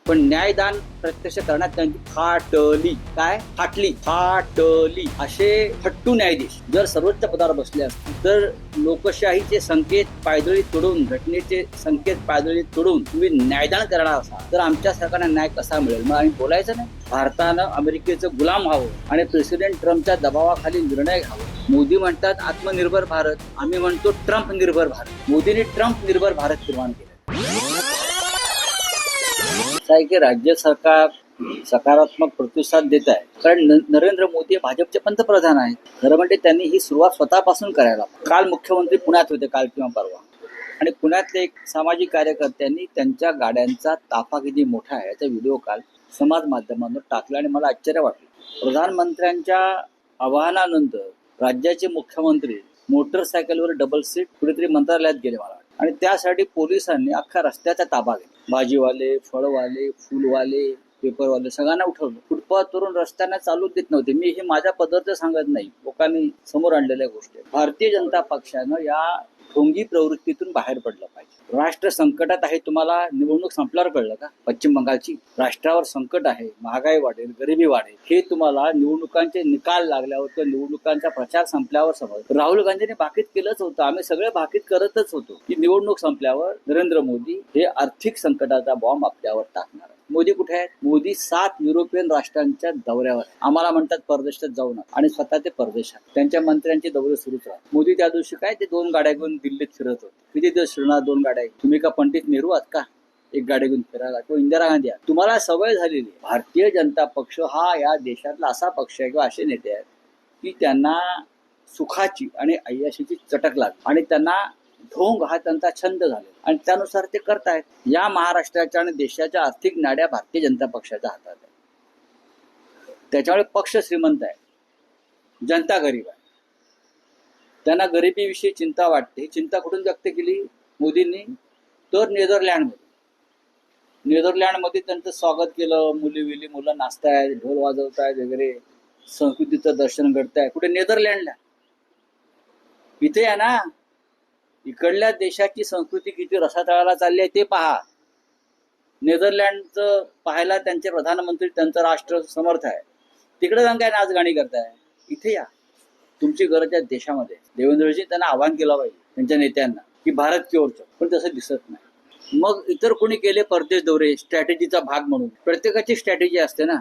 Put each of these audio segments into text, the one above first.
पण न्यायदान प्रत्यक्ष करण्यात त्यांची फाटली असे हट्टू न्यायाधीश जर सर्वोच्च पदावर बसले असतील तर लोकशाहीचे संकेत पायदळी तोडून, घटनेचे संकेत पायदळी तोडून तुम्ही न्यायदान करणार असाल तर आमच्या सरकारला न्याय कसा मिळेल? मग आम्ही बोलायचं नाही? भारतानं अमेरिकेचं गुलाम व्हावं आणि प्रेसिडेंट ट्रम्पच्या दबावाखाली निर्णय घ्यावा. मोदी म्हणतात आत्मनिर्भर भारत, आम्ही म्हणतो ट्रम्प निर्भर भारत. मोदींनी ट्रम्प निर्भर भारत निर्माण केलं. आहे की राज्य सरकार सकारात्मक प्रतिसाद देत आहे, कारण नरेंद्र मोदी भाजपचे पंतप्रधान आहेत. खरं म्हणजे त्यांनी ही सुरुवात स्वतःपासून करायला. काल मुख्यमंत्री पुण्यात होते, काल किंवा परवा, आणि पुण्यातले एक सामाजिक कार्यकर्त्यांनी त्यांच्या गाड्यांचा ताफा किती मोठा आहे याचा व्हिडिओ काल समाज माध्यमांवर टाकला आणि मला आश्चर्य वाटलं. प्रधानमंत्र्यांच्या आवाहनानंतर राज्याचे मुख्यमंत्री मोटरसायकलवर डबल सीट कुठेतरी मंत्रालयात गेले मला, आणि त्यासाठी पोलिसांनी अख्खा रस्त्याचा ताबा घेतला. भाजीवाले, फळवाले, फुलवाले, पेपरवाले सगळ्यांना उठवलं. फुटपाथवरून रस्त्यांना चालू देत नव्हते. मी हे माझ्या पद्धतीचं सांगत नाही, लोकांनी समोर आणलेल्या गोष्टी. भारतीय जनता पक्षानं या ढोंगी प्रवृत्तीतून बाहेर पडलं पाहिजे. राष्ट्र संकटात आहे, तुम्हाला निवडणूक संपल्यावर कळलं का? पश्चिम बंगालची राष्ट्रावर संकट आहे, महागाई वाढेल, गरिबी वाढेल, हे तुम्हाला निवडणुकांचे निकाल लागल्यावर किंवा निवडणुकांचा प्रचार संपल्यावर समज. राहुल गांधींनी भाकीत केलंच होतं, आम्ही सगळे भाकीत करतच होतो की निवडणूक संपल्यावर नरेंद्र मोदी हे आर्थिक संकटाचा बॉम्ब आपल्यावर टाकणार. मोदी कुठे आहेत? मोदी 7 युरोपियन राष्ट्रांच्या दौऱ्यावर. आम्हाला म्हणतात परदेशात जाऊ नका, आणि स्वतः ते परदेशात. त्यांच्या मंत्र्यांचे दौरे सुरूच राहतात. मोदी त्या दिवशी काय ते 2 गाड्या घेऊन दिल्लीत फिरत होते. किती दिवस फिरणार 2 गाड्या? तुम्ही का पंडित नेहरू आहात का एक गाडी घेऊन फिरायला? किंवा इंदिरा गांधी आहात? तुम्हाला सवय झालेली. भारतीय जनता पक्ष हा या देशातला असा पक्ष आहे किंवा असे नेते आहेत की त्यांना सुखाची आणि अय्याशीची चटक लागली, आणि त्यांना ढोंग हा त्यांचा छंद झाला, आणि त्यानुसार ते करतायत. या महाराष्ट्राच्या आणि देशाच्या आर्थिक नाड्या भारतीय जनता पक्षाच्या हातात आहे. त्याच्यामुळे पक्ष श्रीमंत आहे, जनता गरीब आहे. त्यांना गरिबीविषयी चिंता वाटते. चिंता कुठून व्यक्त केली मोदींनी? तर नेदरलँडमध्ये त्यांचं स्वागत केलं. मुलं नाचतायत, ढोल वाजवतायत वगैरे, संस्कृतीचं दर्शन घडताय. कुठे? नेदरलँडला. इथे आहे ना, इकडल्या देशाची संस्कृती किती रसातळाला चालली आहे ते पहा. नेदरलँडचं पाहायला त्यांचे प्रधानमंत्री, त्यांचं राष्ट्र समर्थ आहे. तिकडे जाऊन काय नाचगाणी करताय? इथे या, तुमची गरज आहे देशामध्ये. देवेंद्रजी त्यांना आवाहन केलं पाहिजे त्यांच्या नेत्यांना की भारत की ओर चल, पण तसं दिसत नाही. मग इतर कोणी केले परदेश दौरे स्ट्रॅटेजीचा भाग म्हणून. प्रत्येकाची स्ट्रॅटेजी असते ना,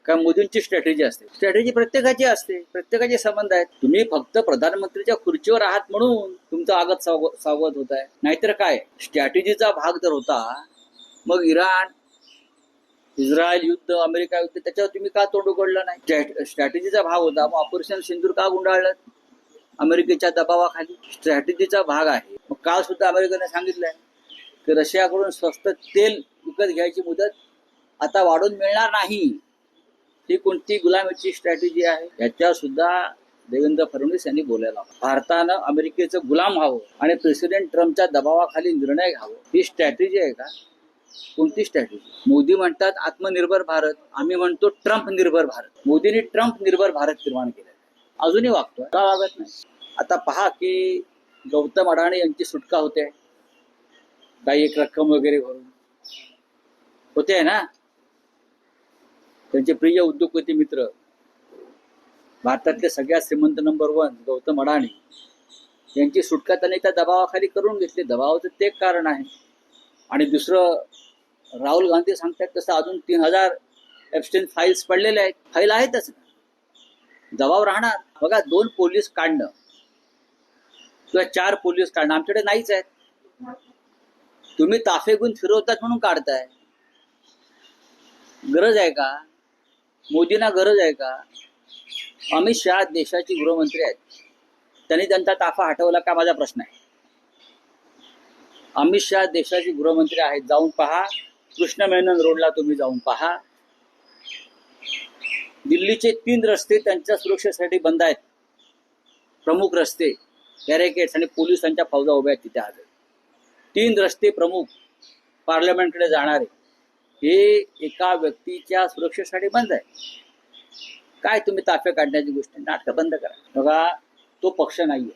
काय मोदींची स्ट्रॅटेजी असते? स्ट्रॅटेजी प्रत्येकाची असते, प्रत्येकाचे संबंध आहेत. तुम्ही फक्त प्रधानमंत्रीच्या खुर्चीवर आहात म्हणून तुमचं आगत स्वागत होत आहे, नाहीतर काय? स्ट्रॅटेजीचा भाग जर होता, मग इराण इस्रायल युद्ध, अमेरिका युद्ध, त्याच्यावर तुम्ही का तोंड उघडलं नाही? स्ट्रॅटेजीचा भाग होता, मग ऑपरेशन सिंदूर का गुंडाळलं? अमेरिकेच्या दबावाखाली. स्ट्रॅटेजीचा भाग आहे. मग काल सुद्धा अमेरिकेने सांगितलंय की रशियाकडून स्वस्त तेल विकत घ्यायची मुदत आता वाढून मिळणार नाही. ही कोणती गुलामीची स्ट्रॅटेजी आहे? याच्यावर सुद्धा देवेंद्र फडणवीस यांनी बोलायला. भारतानं अमेरिकेचं गुलाम व्हावं आणि प्रेसिडेंट ट्रम्पच्या दबावाखाली निर्णय घ्यावं, ही स्ट्रॅटेजी आहे का? कोणती स्ट्रॅटेजी? मोदी म्हणतात आत्मनिर्भर भारत, आम्ही म्हणतो ट्रम्प निर्भर भारत. मोदींनी ट्रम्प निर्भर भारत निर्माण केलं. अजूनही वागतोय का? वागत नाही. आता पहा की गौतम अडाणी यांची सुटका होते, काही एक रक्कम वगैरे भरून होते ना. त्यांचे प्रिय उद्योगपती मित्र, भारतातले सगळ्यात श्रीमंत नंबर 1 गौतम अडाणी यांची सुटका त्यांनी त्या दबावाखाली करून घेतली. दबावाचं ते कारण आहे. आणि दुसरं, राहुल गांधी सांगतात तसं अजून 3000 एबस्टेन फाईल्स पडलेल्या आहेत. फाईल आहेतच, दबाव राहणार. बघा, 2 पोलीस काढणं किंवा 4 पोलीस काढणं आमच्याकडे नाहीच आहेत. तुम्ही ताफे घेऊन फिरवतात म्हणून काढताय. गरज आहे का? मोदींना गरज आहे का? अमित शहा देशाचे गृहमंत्री आहेत, त्यांनी त्यांचा ताफा हटवला का? माझा प्रश्न आहे. अमित शहा देशाचे गृहमंत्री आहेत. जाऊन पहा, कृष्ण मेनन रोडला तुम्ही जाऊन पहा. दिल्लीचे 3 रस्ते त्यांच्या सुरक्षेसाठी बंद आहेत. प्रमुख रस्ते, बॅरिकेड्स, आणि पोलिसांच्या फौजा उभ्या आहेत तिथे. आज 3 रस्ते प्रमुख पार्लमेंटकडे जाणारे हे एका व्यक्तीच्या सुरक्षेसाठी बंद आहे. काय तुम्ही ताफे काढण्याची गोष्ट? नाटकं बंद करा. बघा, तो पक्ष नाहीये.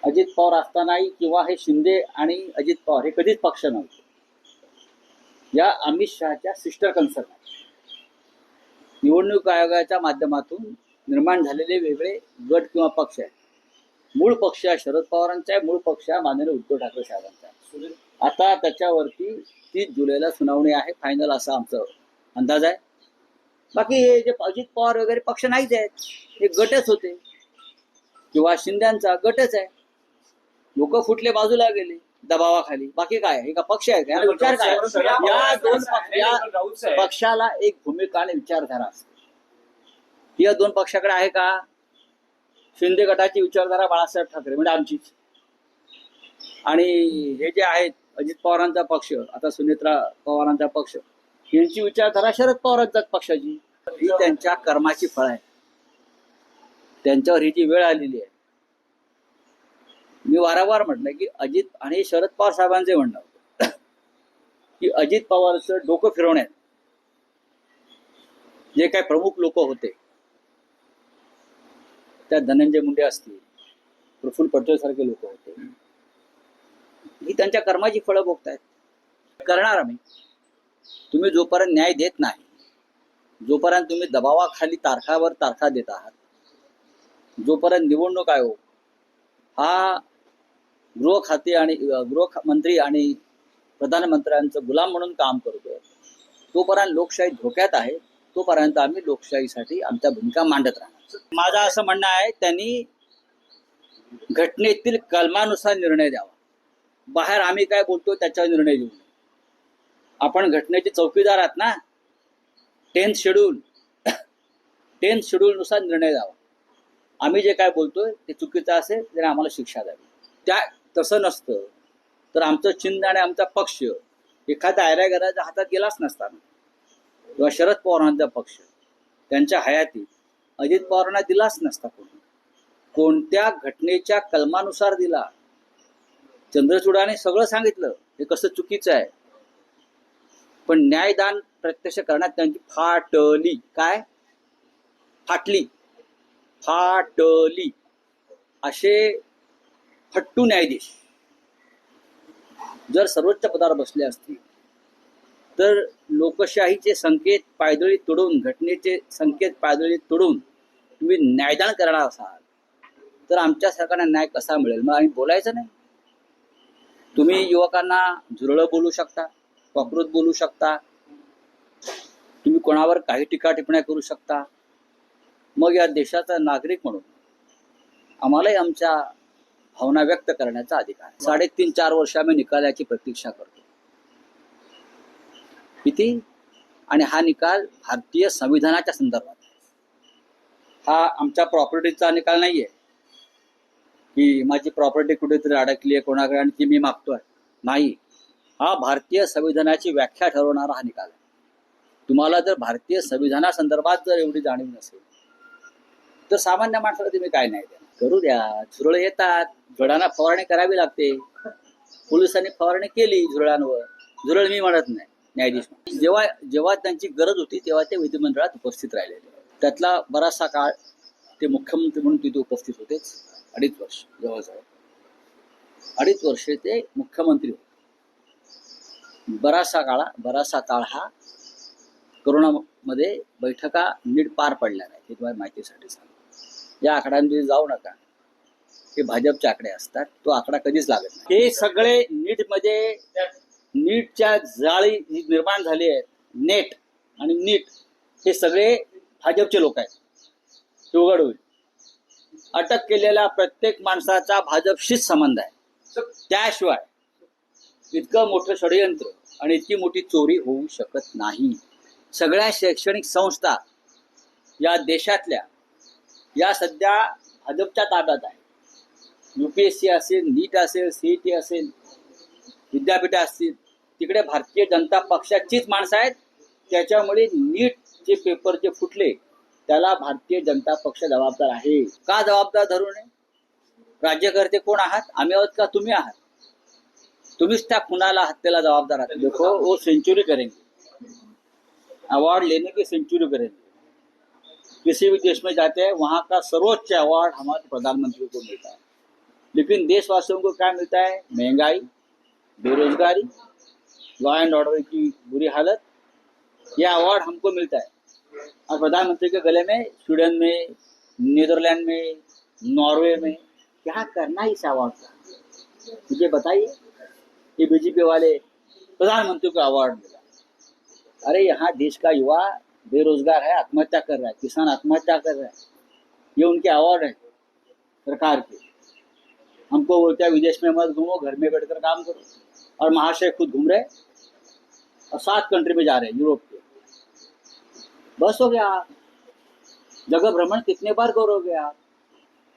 अजित पवार असतानाही किंवा हे शिंदे आणि अजित पवार हे कधीच पक्ष नव्हते. या अमित शहाच्या सिस्टर कन्सर्न निवडणूक आयोगाच्या माध्यमातून निर्माण झालेले वेगळे गट किंवा पक्ष आहेत. मूळ पक्ष हा शरद पवारांचा आहे, मूळ पक्ष हा माननीय उद्धव ठाकरे साहेबांचा आहे. आता त्याच्यावरती 30 जुलैला सुनावणी आहे, फायनल असा आमचा अंदाज आहे. बाकी हे जे अजित पवार वगैरे पक्ष नाहीच आहेत, हे गटच होते किंवा शिंद्यांचा गटच आहे. लोक फुटले, बाजूला गेले दबावाखाली. बाकी काय हे का पक्ष आहे का? विचार काय? या पक्षाला एक भूमिका आणि विचारधारा असते. या दोन पक्षाकडे आहे का? शिंदे गटाची विचारधारा बाळासाहेब ठाकरे म्हणजे आमचीच, आणि हे जे आहेत अजित पवारांचा पक्ष, आता सुनेत्रा पवारांचा पक्ष, यांची विचारधारा शरद पवारांच्याच पक्षाची. ही त्यांच्या कर्माची फळ आहे, त्यांच्यावर ही जी वेळ आलेली आहे. मी वारंवार म्हटलं की अजित आणि शरद पवार साहेबांचे म्हणणं होतं की अजित पवारचं डोकं फिरवण्यात जे काही प्रमुख लोक होते, त्यात धनंजय मुंडे असतील, प्रफुल्ल पटेल सारखे लोक होते, ही त्यांच्या कर्माची फळं भोगतायत. करणार आम्ही. तुम्ही जोपर्यंत न्याय देत नाही, जोपर्यंत तुम्ही दबावाखाली तारखावर तारखा देत आहात, जोपर्यंत निवडणूक आयोग हा गृहमंत्री आणि प्रधानमंत्र्यांचं गुलाम म्हणून काम करतोय, तोपर्यंत लोकशाही धोक्यात आहे. तोपर्यंत आम्ही लोकशाहीसाठी आमच्या भूमिका मांडत राहणार. माझं असं म्हणणं आहे, त्यांनी घटनेतील कलमानुसार निर्णय द्यावा. बाहेर आम्ही काय बोलतो त्याच्यावर निर्णय घेऊ. आपण घटनेचे चौकीदार आहात ना. 10th शेड्यूल नुसार निर्णय द्यावा. आम्ही जे काय बोलतोय ते चुकीचं असेल तर आम्हाला शिक्षा द्यावी. त्या तसं नसतं तर आमचं चिन्ह आणि आमचा पक्ष एखाद्या आयऱ्यागराच्या हातात गेलाच नसता. किंवा शरद पवारांचा पक्ष त्यांच्या हयातीत अजित पवारांना दिलाच नसता. कोणत्या घटनेच्या कलमानुसार दिला. चंद्रचूडाने सगळं सांगितलं हे कसं चुकीचं आहे, पण न्यायदान प्रत्यक्ष करण्यात त्यांची फाटली. काय फाटली असे फट्टू न्यायाधीश जर सर्वोच्च पदावर बसले असतील तर लोकशाहीचे संकेत पायदळी तोडून, घटनेचे संकेत पायदळी तोडून तुम्ही न्यायदान करणार असाल तर आमच्या सरकारला न्याय कसा मिळेल? मग आम्ही बोलायचं नाही. तुम्ही युवकांना झुरळं बोलू शकता, कॉक्रोच बोलू शकता, तुम्ही कोणावर काही टीका टिप्पण्या करू शकता. मग या देशाचा नागरिक म्हणून आम्हालाही आमच्या भावना व्यक्त करण्याचा अधिकार. 3.5-4 वर्ष आम्ही निकालाची प्रतीक्षा करतो. किती? आणि हा निकाल भारतीय संविधानाच्या संदर्भात. हा आमच्या प्रॉपर्टीचा निकाल नाहीये की माझी प्रॉपर्टी कुठेतरी अडकली आहे कोणाकडे आणि ती मी मागतोय. नाही, हा भारतीय संविधानाची व्याख्या ठरवणारा हा निकाल आहे. तुम्हाला जर भारतीय संविधानासंदर्भात जर एवढी जाणीव नसेल तर सामान्य माणसाला तुम्ही काय नाही द्या. करू द्या. झुरळ येतात, झुरळांना फवारणी करावी लागते. पोलिसांनी फवारणी केली झुरळांवर. झुरळ मी म्हणत नाही, न्यायाधीश. जेव्हा त्यांची गरज होती तेव्हा ते विधिमंडळात उपस्थित राहिलेले. त्यातला बराचसा काळ ते मुख्यमंत्री म्हणून तिथे उपस्थित होतेच. 2.5 वर्ष, जवळजवळ 2.5 वर्ष ते मुख्यमंत्री होते. बराचसा काळ हा कोरोनामध्ये बैठका नीट पार पडल्या नाही. हे तुम्हाला माहितीसाठी सांग. या आकड्यांमध्ये जाऊ नका, हे भाजपचे आकडे असतात. तो आकडा कधीच लागत नाही. हे सगळे नीटच्या जाळी निर्माण झाली आहे. नेट आणि नीट हे सगळे भाजपचे लोक आहेत. ते उघड होईल. अटक केलेल्या प्रत्येक माणसाचा भाजपशीच संबंध आहे. त्याशिवाय इतकं मोठं षडयंत्र आणि इतकी मोठी चोरी होऊ शकत नाही. सगळ्या शैक्षणिक संस्था या देशातल्या या सध्या भाजपच्या ताब्यात आहे. UPSC असेल, नीट असेल, CET असेल, विद्यापीठ असतील, तिकडे भारतीय जनता पक्षाचीच माणसं आहेत. त्याच्यामुळे नीटचे पेपर जे फुटले त्याला भारतीय जनता पक्ष जबाबदार आहे. का जबाबदार धरू नये? राज्यकर्ते कोण आहात? आम्ही आहोत का तुम्ही आहात? तुम्हीच त्या खुनाला, हत्येला जबाबदार आहात. देखो वो सेंचुरी करेंगे, अवार्ड लेने की सेंचुरी करेंगे. किसी भी देश में जाते हैं वहाँ का सर्वोच्च अवार्ड हमारे प्रधानमंत्री को मिलता है. लेकिन देशवासियों को क्या मिलता है? महंगाई, बेरोजगारी, लॉ एंड ऑर्डर की बुरी हालत, यह अवार्ड हमको मिलता है। और प्रधानमंत्री के गले में स्वीडन में, नीदरलैंड में, नॉर्वे में क्या करना इस अवार्ड का, मुझे बताइए। ये बीजेपी वाले प्रधानमंत्री को अवार्ड मिला। अरे यहाँ देश का युवा बेरोजगार है, आत्महत्या कर रहा है, किसान आत्महत्या कर रहा है, ये उनके अवार्ड है सरकार के। हमको बोलते हैं विदेश में मत घूमो, घर में बैठकर काम करो, और महाशय खुद घूम रहे और 7 कंट्री में जा रहे हैं यूरोप के। बस हो गया। जगह भ्रमण कितने बार करोगे आप?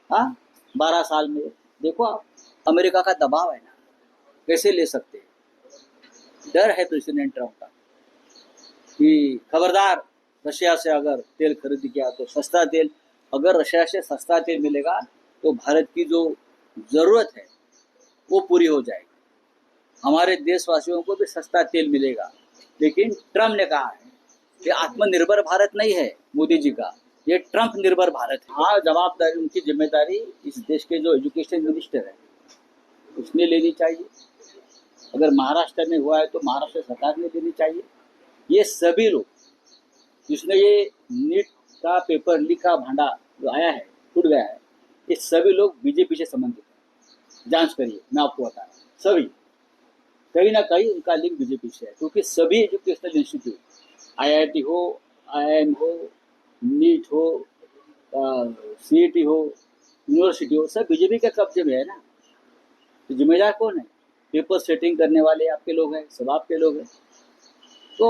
हाँ, 12 साल में। देखो आप, अमेरिका का दबाव है ना, कैसे ले सकते हैं? डर है प्रेसिडेंट ट्रंप का कि खबरदार, रशिया से अगर तेल खरीद किया तो सस्ता तेल, अगर रशिया से सस्ता तेल मिलेगा तो भारत की जो जरूरत है वो पूरी हो जाएगी, हमारे देशवासियों को भी सस्ता तेल मिलेगा। लेकिन ट्रंप ने कहा है कि आत्मनिर्भर भारत नहीं है मोदी जी का, ये ट्रंप निर्भर भारत है। हाँ, जवाबदारी, उनकी जिम्मेदारी इस देश के जो एजुकेशन मिनिस्टर है उसने लेनी चाहिए। अगर महाराष्ट्र में हुआ है तो महाराष्ट्र सरकार ने लेनी चाहिए। ये सभी लोग, जिसने ये नीट का पेपर लीक का भांडा जो आया है, टूट गया है, ये सभी लोग बीजेपी से संबंधित हैं। जांच करिए, मैं आपको बता रहा हूँ, सभी कहीं ना कहीं उनका लिंक बीजेपी से है, क्योंकि सभी एजुकेशनल इंस्टीट्यूट, IIT हो, IIM हो, नीट हो, CET हो, यूनिवर्सिटी हो, सब बीजेपी के कब्जे में है ना। तो जिम्मेदार कौन है? पेपर सेटिंग करने वाले आपके लोग हैं, सब आपके लोग हैं। तो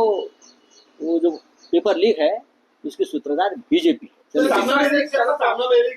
वो जो पेपर लीक है उसके सूत्रधार बीजेपी है। सामना में